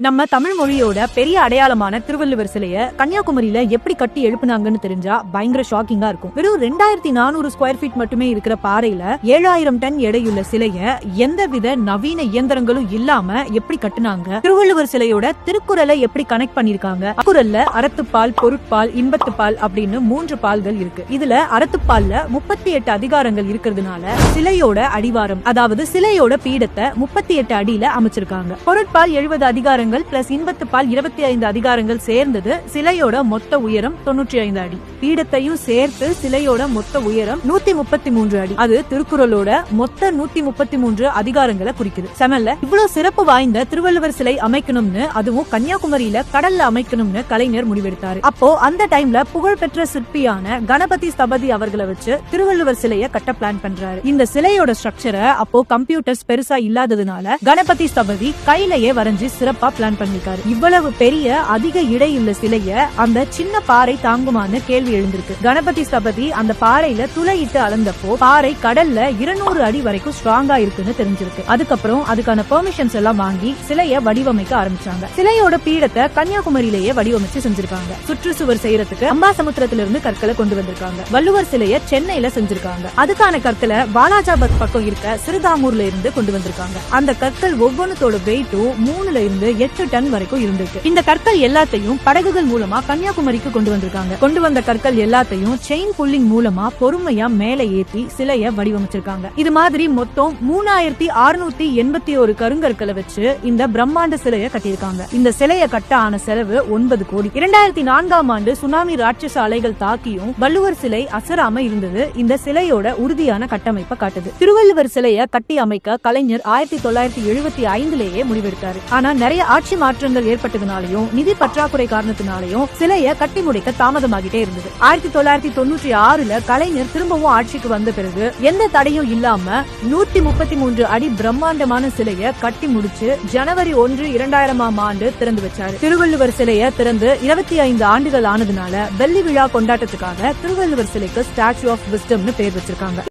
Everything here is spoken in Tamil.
நம்ம தமிழ் மொழியோட பெரிய அடையாளமான திருவள்ளுவர் சிலைய கன்னியாகுமரியில எப்படி கட்டி எழுப்புனாங்கன்னு தெரிஞ்சா பயங்கர ஷாக்கிங்கா இருக்கும். வெறும் 2400 ஸ்கொயர் ஃபீட் மட்டுமே இருக்கிற பாறையில 7000 டன் எடையுள்ள சிலைய எந்தவித நவீன இயந்திரங்களும் இல்லாம எப்படி கட்டுனாங்க? திருவள்ளுவர் சிலையோட திருக்குறளை எப்படி கனெக்ட் பண்ணிருக்காங்க? திருக்குறள்ல அறத்துப்பால், பொருட்பால், இன்பத்துப்பால் அப்படின்னு 3 பால்கள் இருக்கு. இதுல அறத்துப்பால்ல 38 அதிகாரங்கள் இருக்கிறதுனால சிலையோட அடிவாரம், அதாவது சிலையோட பீடத்தை 38 அடியில அமைச்சிருக்காங்க. பொருட்பால் 70 அதிகாரங்கள் பிளஸ் இன்பத்துப்பால் 25 அதிகாரங்கள் சேர்ந்தது சிலையோட மொத்த உயரம் 95 அடி. பீடத்தையும் சேர்த்து சிலையோட மொத்த உயரம் 133 அடி. அது திருக்குறளோட மொத்த 133 அதிகாரங்களை குறிக்குது. செமல்ல இவ்வளவு சிறப்பு வாய்ந்த திருவள்ளுவர் சிலை அமைக்கணும்னு, அதுவும் கன்னியாகுமரியில கடல்ல அமைக்கணும்னு கலைஞர் முடிவெடுத்தாரு. அப்போ அந்த டைம்ல புகழ்பெற்ற சிற்பியான கணபதி ஸ்தபதி அவர்களை வச்சு திருவள்ளுவர் சிலையை கட்ட பிளான் பண்றாரு. இந்த சிலையோட ஸ்ட்ரக்சரை அப்போ கம்ப்யூட்டர்ஸ் பெருசா இல்லாததுனால கணபதி ஸ்தபதி கையிலேயே வரைஞ்சு சிறப்பா பிளான் பண்ணிருக்காரு. இவ்வளவு பெரிய அதிக இடையுள்ள சிலைய அந்த சின்ன பாறை தாங்குமான்னு கேள்வி எழுந்திருக்கு. கணபதி ஸ்தபதி அந்த பாறையில துளையிட்டு அளந்தப்போ பாறை கடல்ல 200 அடி வரைக்கும் ஸ்ட்ராங்கா இருக்குன்னு தெரிஞ்சிருக்கு. அதுக்கப்புறம் அதுக்கான பெர்மிஷன்ஸ் எல்லாம் வாங்கி சிலைய வடிவமைக்க ஆரம்பிச்சாங்க. சிலையோட பீடத்தை கன்னியாகுமரியிலேயே வடிவமைச்சு செஞ்சிருக்காங்க. சுற்றுச்சுவர் செய்யறதுக்கு அம்பாசமுத்திரத்திலிருந்து கற்களை கொண்டு வந்திருக்காங்க. வள்ளுவர் சிலைய சென்னையில செஞ்சிருக்காங்க. அதுக்கான கற்களை வாலாஜாபாத் பக்கம் இருக்க சிறுதாமூர்ல இருந்து கொண்டு வந்திருக்காங்க. அந்த கற்கள் ஒவ்வொன்றுத்தோட வெயிட்டும் 3ல இருந்து 8 டன் வரைக்கும் இருந்திருக்கு. இந்த கற்கள் எல்லாத்தையும் படகுகள் மூலமா கன்னியாகுமரிக்கு கொண்டு வந்திருக்காங்க. கொண்டு வந்த கற்கள் எல்லாத்தையும் செயின் புல்லிங் மூலமா பொறுமையா மேல ஏத்தி சிலைய வடிவமைச்சிருக்காங்க. இது மாதிரி மொத்தம் 3681 கருங்கற்களை வச்சு இந்த பிரம்மாண்ட சிலைய கட்டியிருக்காங்க. இந்த சிலைய கட்ட ஆன செலவு 9 கோடி. 2004ஆம் ஆண்டு சுனாமி ராட்சச அலைகள் தாக்கியும் வள்ளுவர் சிலை அசராம இருந்தது இந்த சிலையோட உறுதியான கட்டமைப்பை காட்டுது. திருவள்ளுவர் சிலைய கட்டி அமைக்க கலைஞர் 1975லேயே முடிவெடுத்தாரு. ஆனா நிறைய ஆட்சி மாற்றங்கள் ஏற்பட்டதுனாலையும் நிதி பற்றாக்குறை காரணத்தினாலையும் சிலைய கட்டி முடிக்க தாமதமாகிட்டே இருந்தது. 1996ல கலைஞர் திரும்பவும் ஆட்சிக்கு வந்த பிறகு எந்த தடையும் இல்லாம 133 அடி பிரம்மாண்டமான சிலைய கட்டி முடிச்சு ஜனவரி 1, 2000ஆம் ஆண்டு திறந்து வச்சாரு. திருவள்ளுவர் சிலைய திறந்து 25 ஆண்டுகள் ஆனதுனால வெள்ளி விழா கொண்டாட்டத்துக்காக திருவள்ளுவர் சிலைக்கு ஸ்டாச்சு ஆஃப் விஸ்டம்னு பேர் வச்சிருக்காங்க.